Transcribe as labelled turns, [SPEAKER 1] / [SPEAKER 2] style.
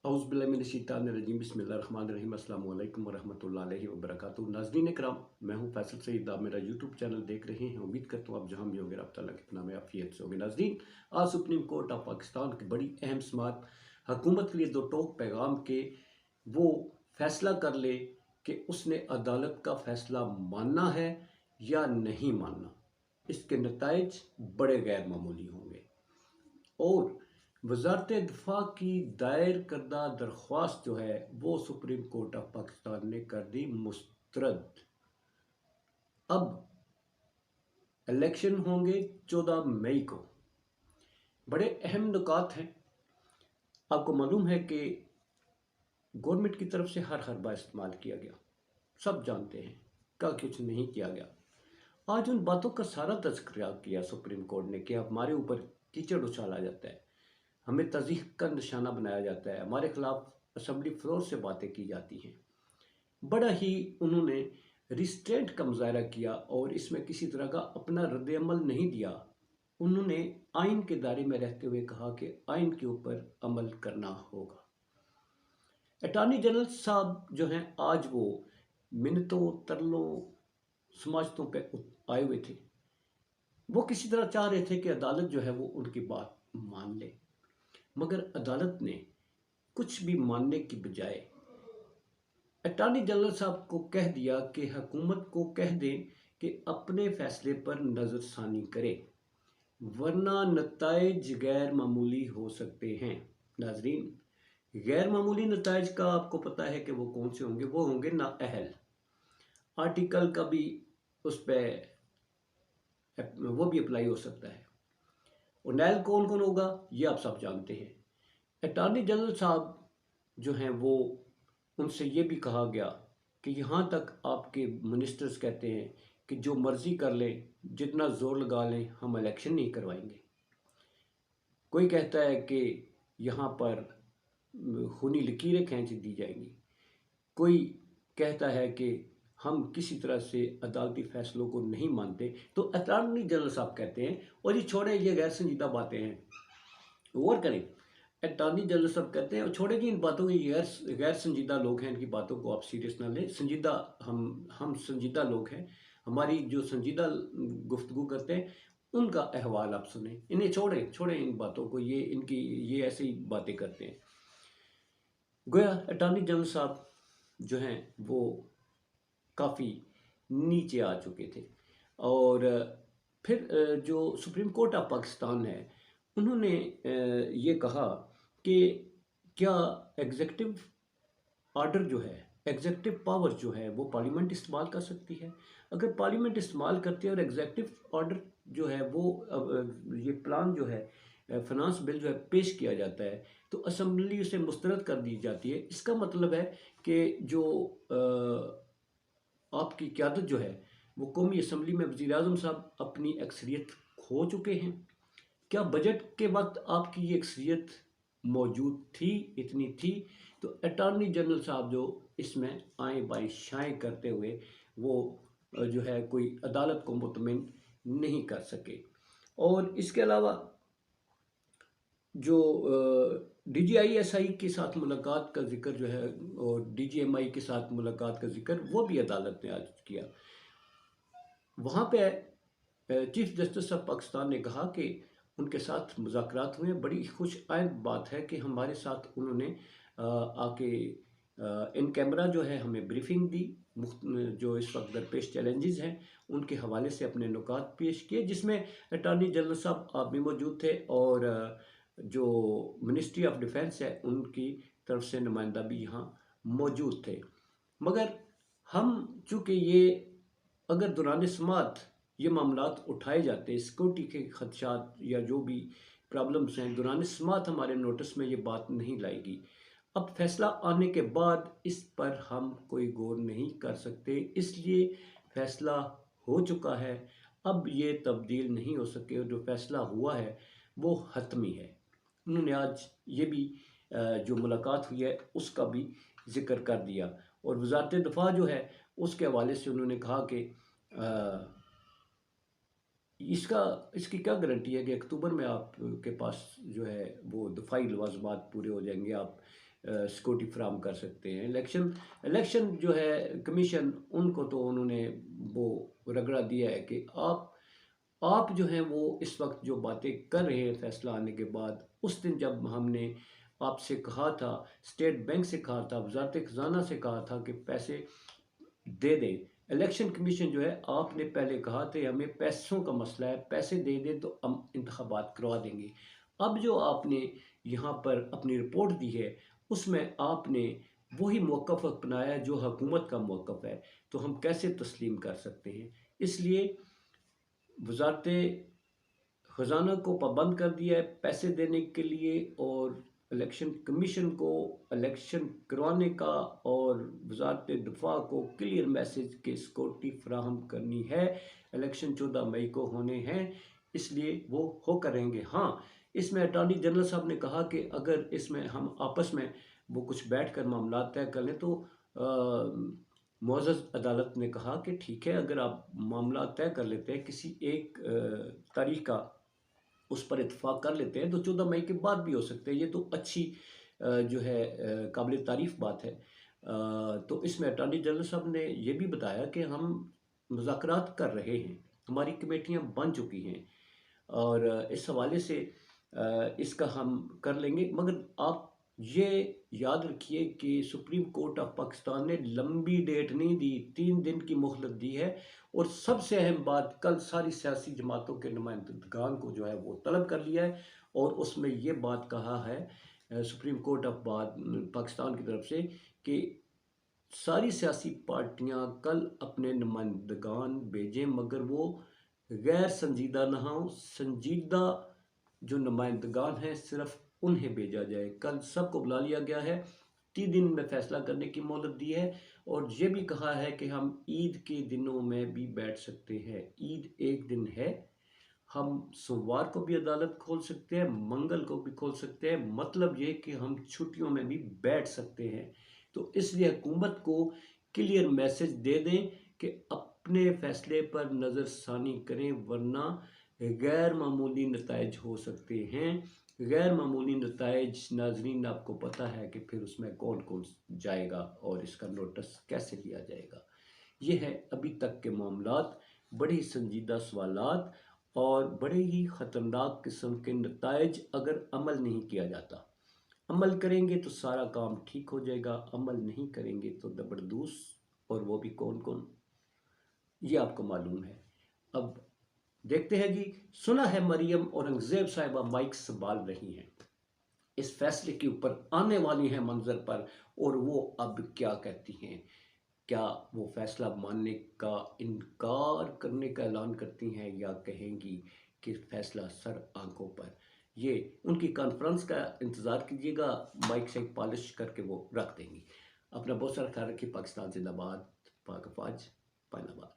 [SPEAKER 1] औज़ुबिल्लाहिमिनश्शैतानिर्रजीम बिस्मिल्लाहिर्रहमानिर्रहीम अस्सलामु अलैकुम वरहमतुल्लाहि वबरकातुहू। नाज़रीन इकराम, मैं हूँ फैसल सईद। आप मेरा यूट्यूब चैनल देख रहे हैं। उम्मीद करता हूँ आप जहाँ भी होंगे रब ताला के पनाह में आफियत से होंगे। नाज़रीन, आज सुप्रीम कोर्ट ऑफ पाकिस्तान की बड़ी अहम समाअत हुकूमत के लिए दो टोक पैगाम के वो फैसला कर ले कि उसने अदालत का फैसला मानना है या नहीं मानना। इसके नताइज बड़े गैर मामूली होंगे और वजारत दिफा की दायर करदा दरख्वास्त जो है वो सुप्रीम कोर्ट ऑफ पाकिस्तान ने कर दी मुस्तरद। अब इलेक्शन होंगे 14 मई को। बड़े अहम नुकात हैं। आपको मालूम है कि गवर्नमेंट की तरफ से हर हरबा इस्तेमाल किया गया, सब जानते हैं का कुछ नहीं किया गया। आज उन बातों का सारा तज़किरा किया सुप्रीम कोर्ट ने कि हमारे ऊपर कीचड़ उछाला जाता है, हमें तज़ीह का निशाना बनाया जाता है, हमारे खिलाफ असम्बली फ्लोर से बातें की जाती हैं। बड़ा ही उन्होंने रिस्ट्रेंट का मुजाहरा किया और इसमें किसी तरह का अपना रद्द-ए-अमल नहीं दिया। उन्होंने आइन के दायरे में रहते हुए कहा कि आइन के ऊपर अमल करना होगा। अटॉर्नी जनरल साहब जो हैं आज वो मिन्नतों तरलों समाजतों पे आए हुए थे। वो किसी तरह चाह रहे थे कि अदालत जो है वो उनकी बात मान ले, मगर अदालत ने कुछ भी मानने की बजाय अटॉर्नी जनरल साहब को कह दिया कि हुकूमत को कह दें कि अपने फैसले पर नज़रसानी करे, वरना नताइज गैर मामूली हो सकते हैं। नाजरीन, गैर मामूली नताइज का आपको पता है कि वो कौन से होंगे। वो होंगे नाअहल। आर्टिकल का भी उस पर वो भी अप्लाई हो सकता है। और नाअहल कौन कौन होगा ये आप सब जानते हैं। अटॉर्नी जनरल साहब जो हैं वो उनसे ये भी कहा गया कि यहाँ तक आपके मिनिस्टर्स कहते हैं कि जो मर्ज़ी कर लें, जितना ज़ोर लगा लें, हम इलेक्शन नहीं करवाएंगे। कोई कहता है कि यहाँ पर खूनी लकीरें खींच दी जाएंगी। कोई कहता है कि हम किसी तरह से अदालती फैसलों को नहीं मानते। तो अटॉर्नी जनरल साहब कहते हैं, और ये छोड़ें, ये गैर संजीदा बातें हैं, गौर करें। अटॉर्नी जनरल साहब कहते हैं, और छोड़ें कि इन बातों की गैर संजीदा लोग हैं, इनकी बातों को आप सीरियस ना लें। संजीदा हम संजीदा लोग हैं। हमारी जो संजीदा गुफ्तगू करते हैं उनका अहवाल आप सुने। इन्हें छोड़ें इन बातों को। ये ऐसी बातें करते हैं। गोया अटॉर्नी जनरल साहब जो हैं वो काफ़ी नीचे आ चुके थे। और फिर जो सुप्रीम कोर्ट ऑफ पाकिस्तान है उन्होंने ये कहा कि क्या एग्जीक्यूटिव ऑर्डर जो है, एग्जीक्यूटिव पावर जो है वो पार्लियामेंट इस्तेमाल कर सकती है। अगर पार्लियामेंट इस्तेमाल करती है और एग्जीक्यूटिव ऑर्डर जो है वो ये प्लान जो है फाइनेंस बिल जो है पेश किया जाता है तो असम्बली उसे मुस्तरद कर दी जाती है। इसका मतलब है कि जो आपकी क़यादत जो है वो कौमी असम्बली में वज़ीर आज़म साहब अपनी अक्सरियत खो चुके हैं। क्या बजट के वक्त आपकी ये अक्सरियत मौजूद थी, इतनी थी? तो अटॉर्नी जनरल साहब जो इसमें आए बाएँ शाएँ करते हुए वो जो है कोई अदालत को मुतमिन नहीं कर सके। और इसके अलावा जो DGISI के साथ मुलाकात का जिक्र जो है और DGMI के साथ मुलाकात का जिक्र वो भी अदालत ने आज किया। वहाँ पे चीफ जस्टिस ऑफ पाकिस्तान ने कहा कि उनके साथ मुज़ाकरात हुए। बड़ी खुश आइंद बात है कि हमारे साथ उन्होंने आके इन कैमरा जो है हमें ब्रीफिंग दी, जो इस वक्त दरपेश चैलेंजेस हैं उनके हवाले से अपने नुकात पेश किए, जिसमें अटॉर्नी जनरल साहब आप भी मौजूद थे और जो मिनिस्ट्री ऑफ डिफेंस है उनकी तरफ से नुमाइंदा भी यहाँ मौजूद थे। मगर हम चूँकि ये अगर दौरान समाअत ये मामलात उठाए जाते, सिक्योरिटी के खदशात या जो भी प्रॉब्लम्स हैं, दौरान समाअत हमारे नोटिस में ये बात नहीं लाएगी। अब फैसला आने के बाद इस पर हम कोई गौर नहीं कर सकते, इसलिए फैसला हो चुका है। अब ये तब्दील नहीं हो सके और जो फैसला हुआ है वो हतमी है। उन्होंने आज ये भी जो मुलाकात हुई है उसका भी जिक्र कर दिया। और वज़ारत दिफा जो है उसके हवाले से उन्होंने कहा कि इसकी क्या गारंटी है कि अक्टूबर में आपके पास जो है वो दफाई लवाजमात पूरे हो जाएंगे, आप سیکورٹی فراہم کر سکتے ہیں۔ الیکشن جو ہے کمیشن، ان کو تو انہوں نے وہ رگڑا دیا ہے کہ آپ جو ہیں وہ اس وقت جو باتیں کر رہے ہیں فیصلہ آنے کے بعد، اس دن جب ہم نے آپ سے کہا تھا، اسٹیٹ بینک سے کہا تھا، وزارت خزانہ سے کہا تھا کہ پیسے دے دیں، الیکشن کمیشن جو ہے آپ نے پہلے کہا تھا ہمیں پیسوں کا مسئلہ ہے، پیسے دے دیں تو ہم انتخابات کروا دیں گے۔ اب جو آپ نے یہاں پر اپنی رپورٹ دی ہے، اس میں آپ نے وہی موقف اپنایا جو حکومت کا موقف ہے، تو ہم کیسے تسلیم کر سکتے ہیں؟ اس لیے وزارت خزانہ کو پابند کر دیا ہے پیسے دینے کے لیے، اور الیکشن کمیشن کو الیکشن کروانے کا اور وزارت دفاع کو کلیئر میسج کہ سیکورٹی فراہم کرنی ہے، الیکشن 14 مئی کو ہونے ہیں، اس لیے وہ ہو کریں گے۔ ہاں، اس میں اٹارنی جنرل صاحب نے کہا کہ اگر اس میں ہم آپس میں وہ کچھ بیٹھ کر معاملات طے کر لیں تو معزز عدالت نے کہا کہ ٹھیک ہے، اگر آپ معاملات طے کر لیتے ہیں، کسی ایک تاریخ کا اس پر اتفاق کر لیتے ہیں تو 14 مئی کے بعد بھی ہو سکتے ہیں، یہ تو اچھی جو ہے قابل تعریف بات ہے۔ تو اس میں اٹارنی جنرل صاحب نے یہ بھی بتایا کہ ہم مذاکرات کر رہے ہیں، ہماری کمیٹیاں بن چکی ہیں، اور اس حوالے سے اس کا ہم کر لیں گے، مگر آپ یہ یاد رکھیے کہ سپریم کورٹ آف پاکستان نے لمبی ڈیٹ نہیں دی، 3 دن کی مہلت دی ہے، اور سب سے اہم بات، کل ساری سیاسی جماعتوں کے نمائندگان کو جو ہے وہ طلب کر لیا ہے، اور اس میں یہ بات کہا ہے سپریم کورٹ آف پاکستان کی طرف سے کہ ساری سیاسی پارٹیاں کل اپنے نمائندگان بھیجیں، مگر وہ غیر سنجیدہ نہ ہوں، سنجیدہ جو نمائندگان ہیں صرف انہیں بھیجا جائے۔ کل سب کو بلا لیا گیا ہے، 3 دن میں فیصلہ کرنے کی مہلت دی ہے، اور یہ بھی کہا ہے کہ ہم عید کے دنوں میں بھی بیٹھ سکتے ہیں، عید ایک دن ہے، ہم سوموار کو بھی عدالت کھول سکتے ہیں، منگل کو بھی کھول سکتے ہیں، مطلب یہ کہ ہم چھٹیوں میں بھی بیٹھ سکتے ہیں۔ تو اس لیے حکومت کو کلیئر میسج دے دیں کہ اپنے فیصلے پر نظر ثانی کریں، ورنہ غیر معمولی نتائج ہو سکتے ہیں۔ غیر معمولی نتائج، ناظرین آپ کو پتہ ہے کہ پھر اس میں کون کون جائے گا اور اس کا نوٹس کیسے لیا جائے گا۔ یہ ہے ابھی تک کے معاملات، بڑی سنجیدہ سوالات اور بڑے ہی خطرناک قسم کے نتائج اگر عمل نہیں کیا جاتا۔ عمل کریں گے تو سارا کام ٹھیک ہو جائے گا، عمل نہیں کریں گے تو زبردوس، اور وہ بھی کون کون، یہ آپ کو معلوم ہے۔ اب دیکھتے ہیں جی، سنا ہے مریم اورنگزیب صاحبہ مائک سنبھال رہی ہیں، اس فیصلے کے اوپر آنے والی ہیں منظر پر، اور وہ اب کیا کہتی ہیں؟ کیا وہ فیصلہ ماننے کا انکار کرنے کا اعلان کرتی ہیں، یا کہیں گی کہ فیصلہ سر آنکھوں پر؟ یہ ان کی کانفرنس کا انتظار کیجیے گا، مائک سے پالش کر کے وہ رکھ دیں گی۔ اپنا بہت سارا خیال رکھیے۔ پاکستان زندہ باد، پاک افواج، پائن آباد۔